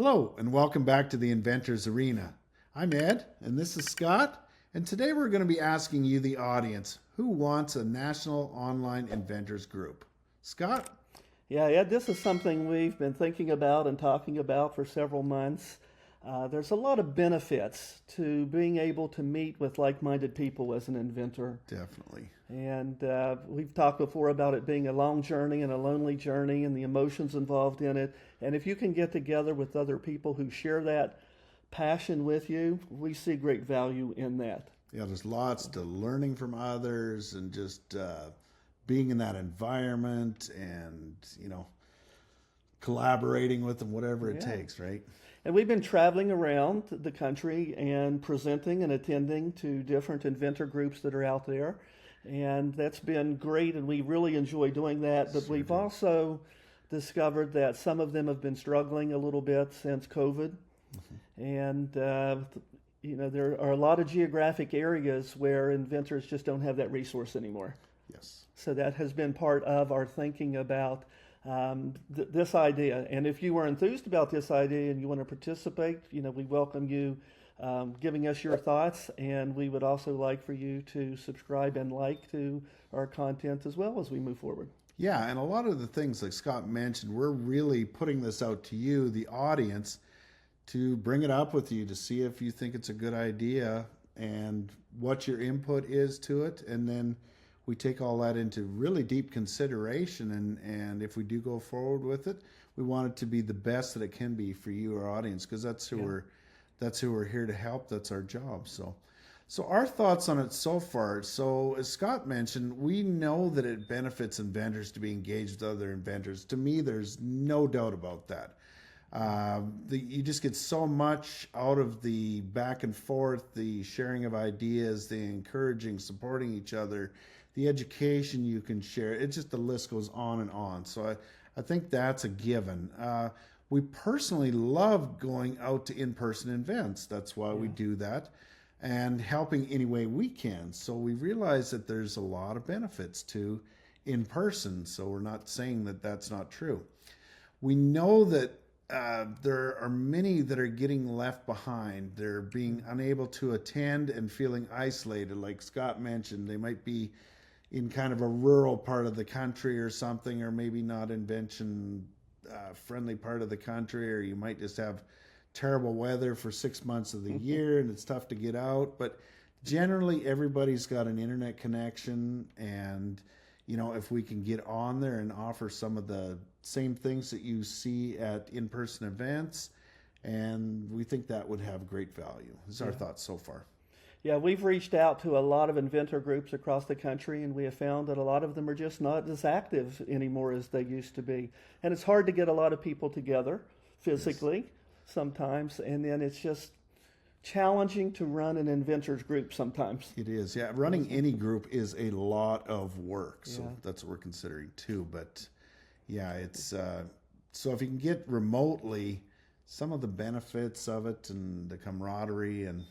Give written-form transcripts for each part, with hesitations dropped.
Hello, and welcome back to the Inventors Arena. I'm Ed, and this is Scott, and today we're going to be asking you, the audience, who wants a national online inventors group? Scott? Yeah, Ed, this is something we've been thinking about and talking about for several months. There's a lot of benefits to being able to meet with like-minded people as an inventor. Definitely. And we've talked before about it being a long journey and a lonely journey and the emotions involved in it. And if you can get together with other people who share that passion with you, we see great value in that. Yeah, there's lots to learning from others and just being in that environment and, collaborating with them, whatever it takes, right? And we've been traveling around the country and presenting and attending to different inventor groups that are out there. And that's been great, and we really enjoy doing that. But we've also discovered that some of them have been struggling a little bit since COVID. And, there are a lot of geographic areas where inventors just don't have that resource anymore. Yes. So that has been part of our thinking about this idea. And if you are enthused about this idea and you want to participate, we welcome you giving us your thoughts, and we would also like for you to subscribe and like to our content as well as we move forward. Yeah, and a lot of the things like Scott mentioned, we're really putting this out to you, the audience, to bring it up with you to see if you think it's a good idea and what your input is to it. And then we take all that into really deep consideration, and if we do go forward with it, we want it to be the best that it can be for you, our audience, because that's who we're here to help. That's our job. So our thoughts on it so far. So as Scott mentioned, we know that it benefits inventors to be engaged with other inventors. To me, there's no doubt about that. You just get so much out of the back and forth, the sharing of ideas, the encouraging, supporting each other, the education you can share. It's just, the list goes on and on. So I think that's a given. We personally love going out to in-person events. That's why we do that, and helping any way we can. So we realize that there's a lot of benefits to in-person. So we're not saying that that's not true. We know that there are many that are getting left behind. They're being unable to attend and feeling isolated. Like Scott mentioned, they might be in kind of a rural part of the country or something, or maybe not invention friendly part of the country, or you might just have terrible weather for 6 months of the year and it's tough to get out. But generally everybody's got an internet connection, and if we can get on there and offer some of the same things that you see at in-person events, and we think that would have great value. This is our thoughts so far. Yeah, we've reached out to a lot of inventor groups across the country, and we have found that a lot of them are just not as active anymore as they used to be. And it's hard to get a lot of people together physically sometimes, and then it's just challenging to run an inventors group sometimes. It is, yeah. Running any group is a lot of work, so that's what we're considering too. But yeah, it's so if you can get remotely, some of the benefits of it and the camaraderie and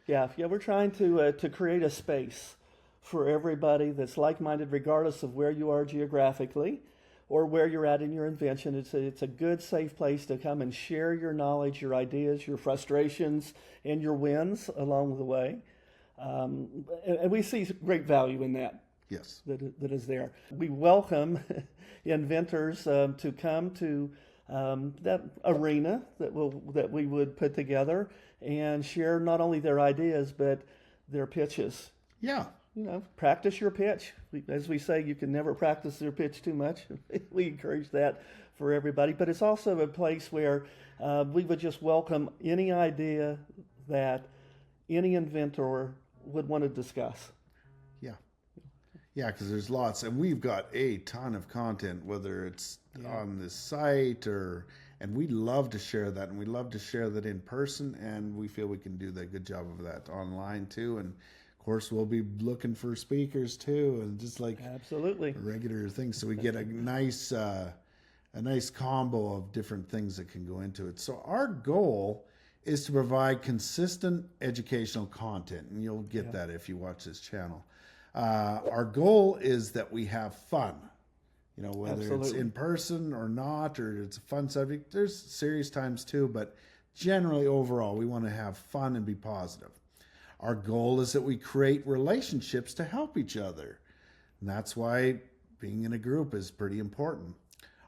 Yeah, we're trying to create a space for everybody that's like-minded, regardless of where you are geographically or where you're at in your invention. It's a good, safe place to come and share your knowledge, your ideas, your frustrations, and your wins along the way. And we see great value in that. Yes. That is there. We welcome inventors to come to that arena that we would put together and share not only their ideas but their pitches. Yeah. Practice your pitch. As we say, you can never practice your pitch too much. We encourage that for everybody. But it's also a place where we would just welcome any idea that any inventor would want to discuss. Yeah, because there's lots, and we've got a ton of content, whether it's on this site and we love to share that, and we love to share that in person, and we feel we can do a good job of that online too. And of course, we'll be looking for speakers too, and just like absolutely regular things, so we get a nice combo of different things that can go into it. So our goal is to provide consistent educational content, and you'll get that if you watch this channel. Our goal is that we have fun. You know, whether it's Absolutely. in person or not, or it's a fun subject. There's serious times too, but generally overall, we want to have fun and be positive. Our goal is that we create relationships to help each other. And that's why being in a group is pretty important.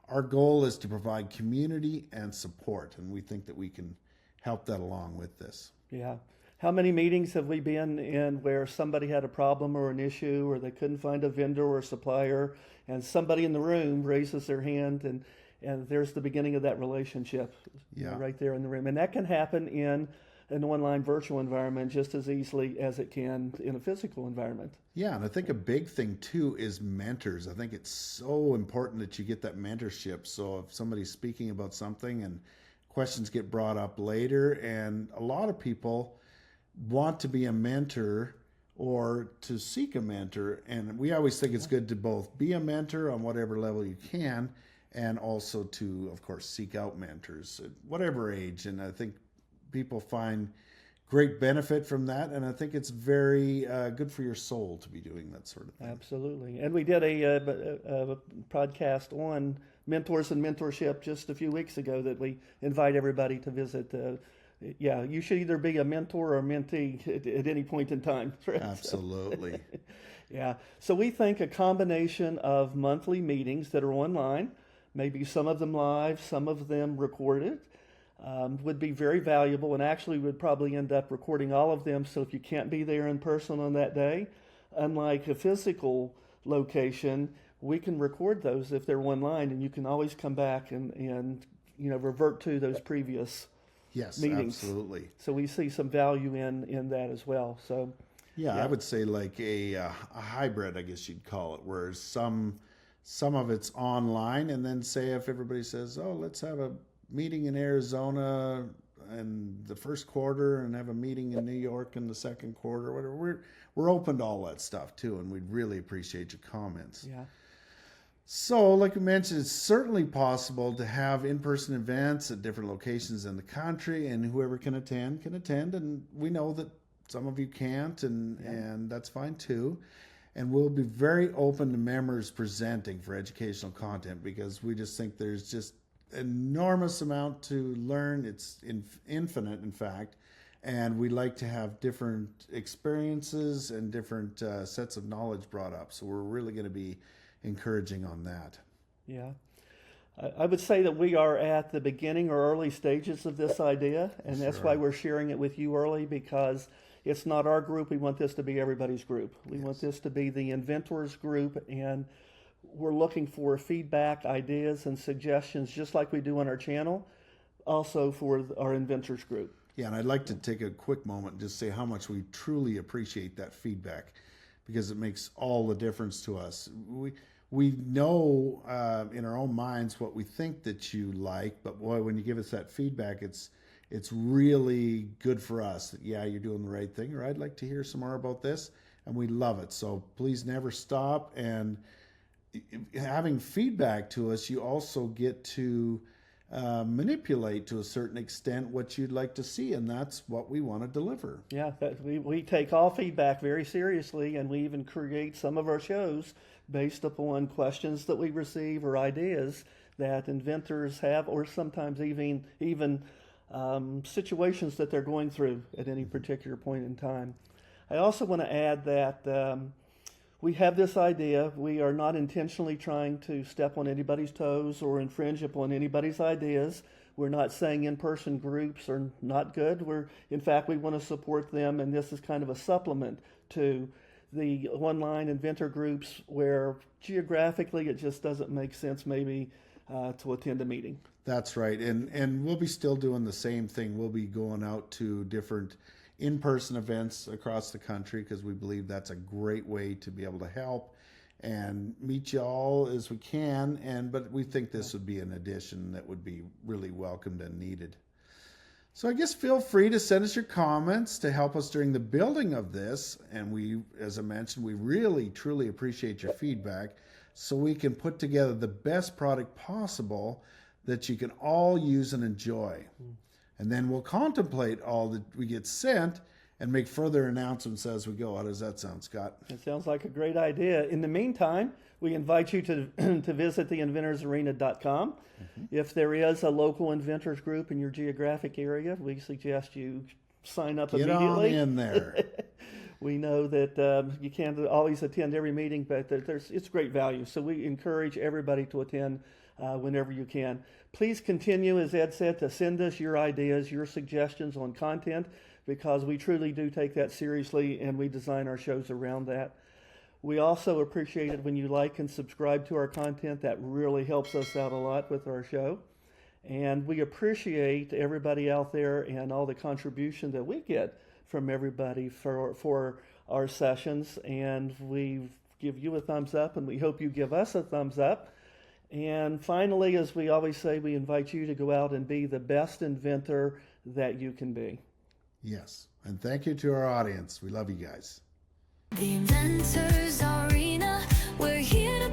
Our goal is to provide community and support, and we think that we can help that along with this. Yeah. How many meetings have we been in where somebody had a problem or an issue, or they couldn't find a vendor or supplier, and somebody in the room raises their hand, and there's the beginning of that relationship, Yeah. right there in the room. And that can happen in an online virtual environment just as easily as it can in a physical environment. Yeah, and I think a big thing too is mentors. I think it's so important that you get that mentorship. So if somebody's speaking about something and questions get brought up later, and a lot of people want to be a mentor or to seek a mentor, and we always think it's good to both be a mentor on whatever level you can, and also to, of course, seek out mentors at whatever age. And I think people find great benefit from that, and I think it's very good for your soul to be doing that sort of thing. Absolutely. And we did a podcast on mentors and mentorship just a few weeks ago that we invite everybody to visit. Yeah, you should either be a mentor or a mentee at any point in time. Absolutely. Yeah. So we think a combination of monthly meetings that are online, maybe some of them live, some of them recorded, would be very valuable, and actually would probably end up recording all of them. So if you can't be there in person on that day, unlike a physical location, we can record those if they're online, and you can always come back and revert to those previous meetings. Absolutely. So we see some value in that as well. So yeah, I would say like a hybrid, I guess you'd call it, where some of it's online, and then say if everybody says, oh, let's have a meeting in Arizona in the first quarter and have a meeting in New York in the second quarter, whatever. We're open to all that stuff too, and we'd really appreciate your comments. Yeah. So, like we mentioned, it's certainly possible to have in-person events at different locations in the country, and whoever can attend, and we know that some of you can't, and that's fine too. And we'll be very open to members presenting for educational content, because we just think there's just enormous amount to learn. It's infinite, in fact, and we like to have different experiences and different sets of knowledge brought up. So we're really going to be encouraging on that. Yeah. I would say that we are at the beginning or early stages of this idea, and that's why we're sharing it with you early, because it's not our group. We want this to be everybody's group. We want this to be the Inventors group, and we're looking for feedback, ideas, and suggestions, just like we do on our channel, also for our Inventors group. Yeah, and I'd like to take a quick moment and just say how much we truly appreciate that feedback, because it makes all the difference to us. We know in our own minds what we think that you like, but boy, when you give us that feedback, it's really good for us that, yeah, you're doing the right thing, or I'd like to hear some more about this, and we love it. So please never stop. And having feedback to us, you also get to manipulate to a certain extent what you'd like to see, and that's what we want to deliver. Yeah, we take all feedback very seriously, and we even create some of our shows based upon questions that we receive or ideas that inventors have, or sometimes even situations that they're going through at any particular point in time. I also want to add that we have this idea. We are not intentionally trying to step on anybody's toes or infringe upon anybody's ideas. We're not saying in-person groups are not good. In fact, we want to support them, and this is kind of a supplement to the online inventor groups where geographically it just doesn't make sense maybe to attend a meeting. That's right. And we'll be still doing the same thing. We'll be going out to different in-person events across the country, because we believe that's a great way to be able to help and meet you all as we can. But we think this would be an addition that would be really welcomed and needed. So I guess feel free to send us your comments to help us during the building of this. And we, as I mentioned, we really, truly appreciate your feedback, so we can put together the best product possible that you can all use and enjoy. And then we'll contemplate all that we get sent, and make further announcements as we go. How does that sound, Scott? It sounds like a great idea. In the meantime, we invite you to to visit theinventorsarena.com. If there is a local inventors group in your geographic area, we suggest you sign up Get immediately. on in there. We know that you can't always attend every meeting, but it's great value. So we encourage everybody to attend whenever you can. Please continue, as Ed said, to send us your ideas, your suggestions on content, because we truly do take that seriously and we design our shows around that. We also appreciate it when you like and subscribe to our content. That really helps us out a lot with our show. And we appreciate everybody out there and all the contribution that we get from everybody for our sessions. And we give you a thumbs up, and we hope you give us a thumbs up. And finally, as we always say, we invite you to go out and be the best inventor that you can be. Yes. And thank you to our audience. We love you guys. The Inventors Arena, we're here to